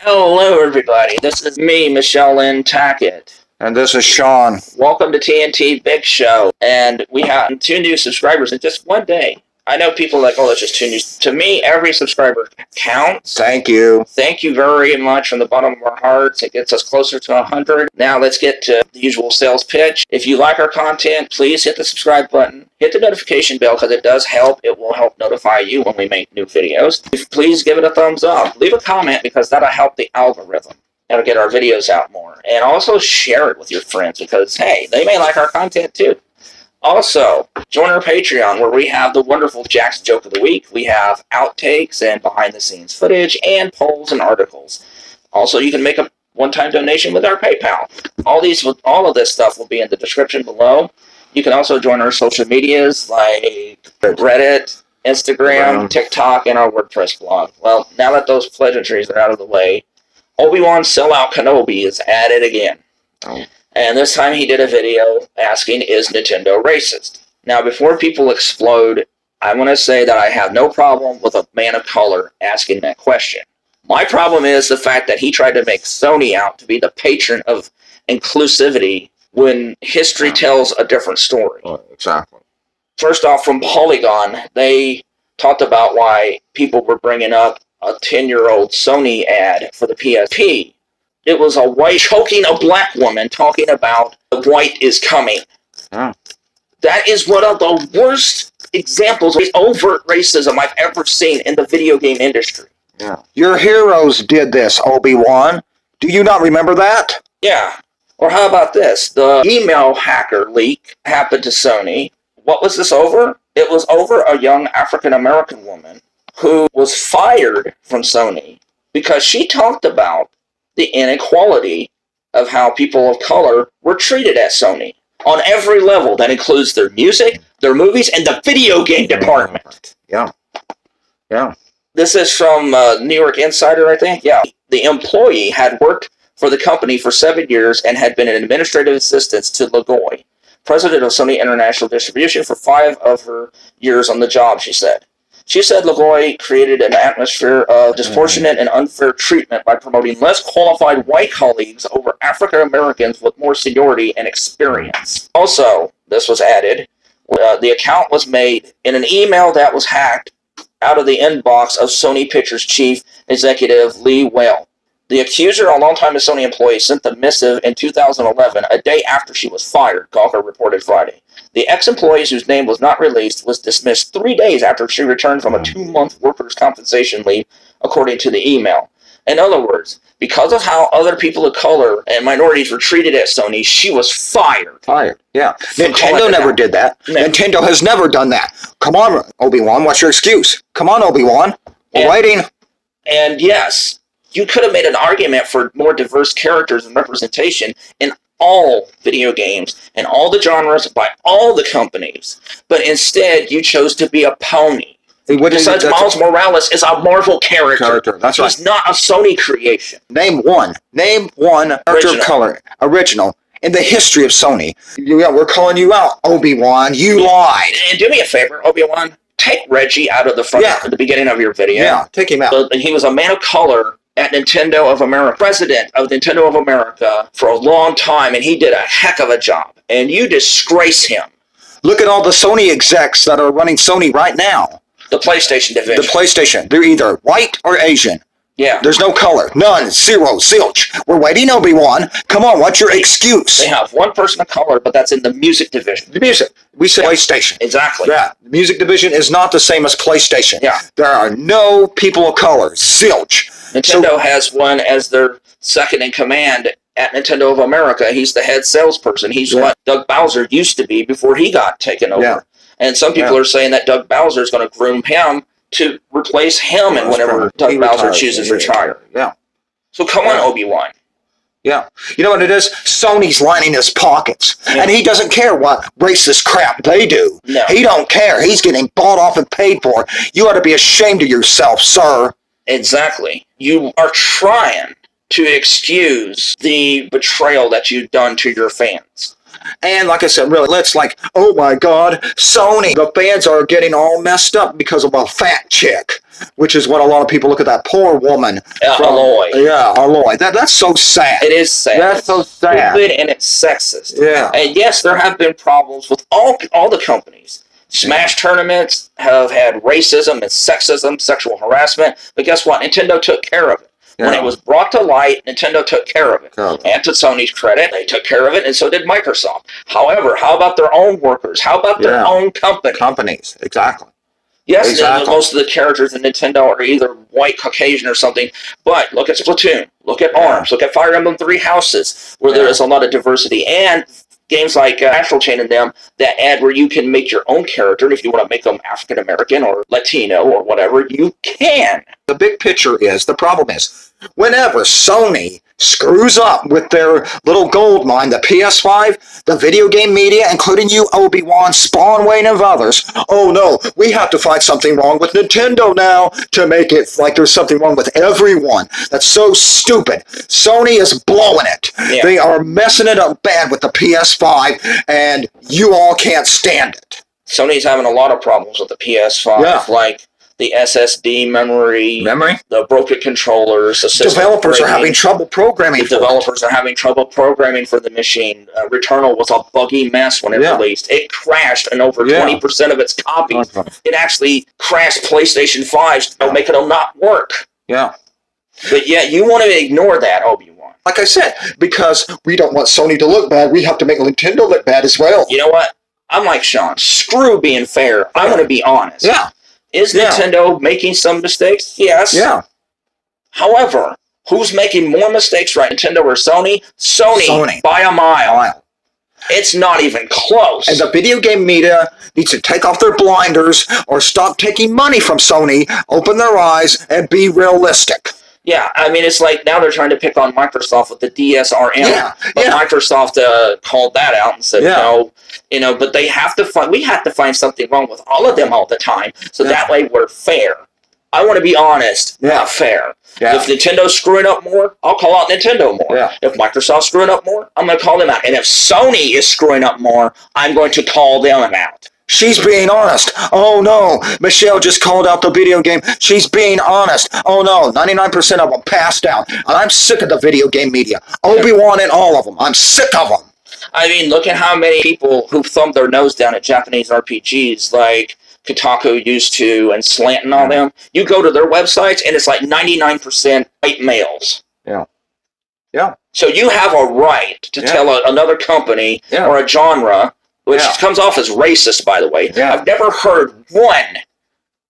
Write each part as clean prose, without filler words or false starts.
Hello, everybody. This is me, Lynn Tackett. And this is Shawn. Welcome to TNT Big Show. And we have 2 new subscribers in just one day. I know people are like, oh, that's just 2 new. To me, every subscriber counts. Thank you. Thank you very much from the bottom of our hearts. It gets us closer to 100. Now let's get to the usual sales pitch. If you like our content, please hit the subscribe button. Hit the notification bell because it does help. It will help notify you when we make new videos. Please give it a thumbs up. Leave a comment because that'll help the algorithm. That'll get our videos out more. And also share it with your friends because, hey, they may like our content too. Also, join our Patreon where we have the wonderful Jack's Joke of the Week. We have outtakes and behind-the-scenes footage and polls and articles. Also, you can make a one-time donation with our PayPal. All of this stuff will be in the description below. You can also join our social medias like Reddit, Instagram, TikTok, and our WordPress blog. Well, now that those pleasantries are out of the way, OBE1 Sellout Kenobi is at it again. Oh. And this time he did a video asking, is Nintendo racist? Now, before people explode, I want to say that I have no problem with a man of color asking that question. My problem is the fact that he tried to make Sony out to be the patron of inclusivity when history tells a different story. Exactly. First off, from Polygon, they talked about why people were bringing up a 10-year-old Sony ad for the PSP. It was a white choking a black woman talking about the white is coming. Yeah. That is one of the worst examples of overt racism I've ever seen in the video game industry. Yeah. Your heroes did this, OBE1. Do you not remember that? Yeah. Or how about this? The email hacker leak happened to Sony. What was this over? It was over a young African-American woman who was fired from Sony because she talked about the inequality of how people of color were treated at Sony on every level. That includes their music, their movies, and the video game department. Yeah. Yeah. This is from New York Insider, I think. Yeah. The employee had worked for the company for 7 years and had been an administrative assistant to Lagoy, president of Sony International Distribution, for 5 of her years on the job, she said. She said Lagoy created an atmosphere of disproportionate and unfair treatment by promoting less qualified white colleagues over African Americans with more seniority and experience. Also, this was added, the account was made in an email that was hacked out of the inbox of Sony Pictures chief executive Lee Whale. The accuser, a longtime Sony employee, sent the missive in 2011, a day after she was fired, Gawker reported Friday. The ex-employee, whose name was not released, was dismissed 3 days after she returned from a 2-month workers' compensation leave, according to the email. In other words, because of how other people of color and minorities were treated at Sony, she was fired. Fired, yeah. Nintendo never did that. No. Nintendo has never done that. Come on, OBE1, what's your excuse? Come on, OBE1, we're waiting. And yes, you could have made an argument for more diverse characters and representation in all video games and all the genres by all the companies, but instead you chose to be a pony. Besides, Miles Morales is a Marvel character. That's right. He's not a Sony creation. Name one character of color, original, in the history of Sony. We're calling you out, OBE1. You lied. And do me a favor, OBE1. Take Reggie out of the front at the beginning of your video. Yeah, take him out. So, he was a man of color at Nintendo of America, president of Nintendo of America for a long time, and he did a heck of a job. And you disgrace him. Look at all the Sony execs that are running Sony right now. The PlayStation division. The PlayStation. They're either white or Asian. Yeah. There's no color. None. Zero. Zilch. We're waiting, OBE1. Come on, what's your excuse? They have one person of color, but that's in the music division. The music. We say PlayStation. Exactly. Yeah. The music division is not the same as PlayStation. Yeah. There are no people of color. Zilch. Nintendo has one as their second in command at Nintendo of America. He's the head salesperson. He's what Doug Bowser used to be before he got taken over. Yeah. And some people are saying that Doug Bowser is going to groom him to replace him and whenever Doug Bowser chooses to retire. Yeah. So come on, OBE1. Yeah. You know what it is? Sony's lining his pockets. Yeah. And he doesn't care what racist crap they do. No. He don't care. He's getting bought off and paid for. You ought to be ashamed of yourself, sir. Exactly. You are trying to excuse the betrayal that you've done to your fans. And like I said, really, it's like, oh my God, Sony. The fans are getting all messed up because of a fat chick, which is what a lot of people look at that poor woman. Aloy. Yeah, Aloy. That's so sad. It is sad. That's so sad. Stupid and it's sexist. Yeah. And yes, there have been problems with all the companies. Smash tournaments have had racism and sexism, sexual harassment. But guess what? Nintendo took care of it. Yeah. When it was brought to light, Nintendo took care of it. Oh. And to Sony's credit, they took care of it, and so did Microsoft. However, how about their own workers? How about their own company? Companies, exactly. Yes, exactly. Most of the characters in Nintendo are either white, Caucasian, or something. But look at Splatoon. Look at ARMS. Look at Fire Emblem Three Houses, where there is a lot of diversity. And games like Astral Chain and them that add where you can make your own character. And if you want to make them African American or Latino or whatever, you can. The big picture is, the problem is, whenever Sony screws up with their little gold mine, the PS5, the video game media, including you, OBE1, Spawn, Wayne, and others, oh no, we have to find something wrong with Nintendo now to make it like there's something wrong with everyone. That's so stupid. Sony is blowing it. Yeah. They are messing it up bad with the PS5, and you all can't stand it. Sony's having a lot of problems with the PS5, like the SSD memory, the broken controllers. The developers are having trouble programming. The developers are having trouble programming for the machine. Returnal was a buggy mess when it released. It crashed in over 20% of its copies. It actually crashed PlayStation 5s, making them not work. Yeah. But yet you want to ignore that, OBE1. Like I said, because we don't want Sony to look bad, we have to make Nintendo look bad as well. You know what? I'm like Shawn. Screw being fair. I'm going to be honest. Yeah. Is Nintendo making some mistakes? Yes. Yeah. However, who's making more mistakes, right? Nintendo or Sony? Sony. By a mile. It's not even close. And the video game media needs to take off their blinders or stop taking money from Sony, open their eyes, and be realistic. Yeah, I mean, it's like now they're trying to pick on Microsoft with the DSRM. But Microsoft called that out and said, no, but they have to find, we have to find something wrong with all of them all the time. So that way we're fair. I want to be honest, not fair. Yeah. If Nintendo's screwing up more, I'll call out Nintendo more. Yeah. If Microsoft's screwing up more, I'm going to call them out. And if Sony is screwing up more, I'm going to call them out. She's being honest. Oh no, Michelle just called out the video game. She's being honest. Oh no, 99% of them passed out. And I'm sick of the video game media. OBE1 and all of them. I'm sick of them. I mean, look at how many people who thumbed their nose down at Japanese RPGs like Kotaku used to and Slant and all them. You go to their websites and it's like 99% white males. Yeah. Yeah. So you have a right to tell another company or a genre, which comes off as racist, by the way. Yeah. I've never heard one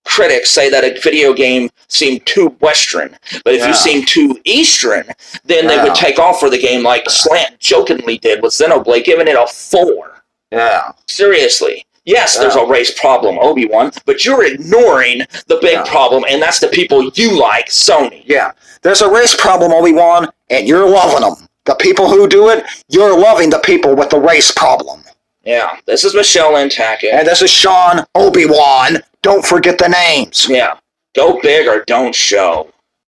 critic say that a video game seemed too Western. But if you seem too Eastern, then they would take off for the game like Slant jokingly did with Xenoblade, giving it a 4. Yeah. Seriously. Yes, there's a race problem, OBE1, but you're ignoring the big problem, and that's the people you like, Sony. Yeah. There's a race problem, OBE1, and you're loving them. The people who do it, you're loving the people with the race problem. Yeah, this is Michelle Lynn Tackett. And this is Shawn, OBE1. Don't forget the names. Yeah. Go big or don't show.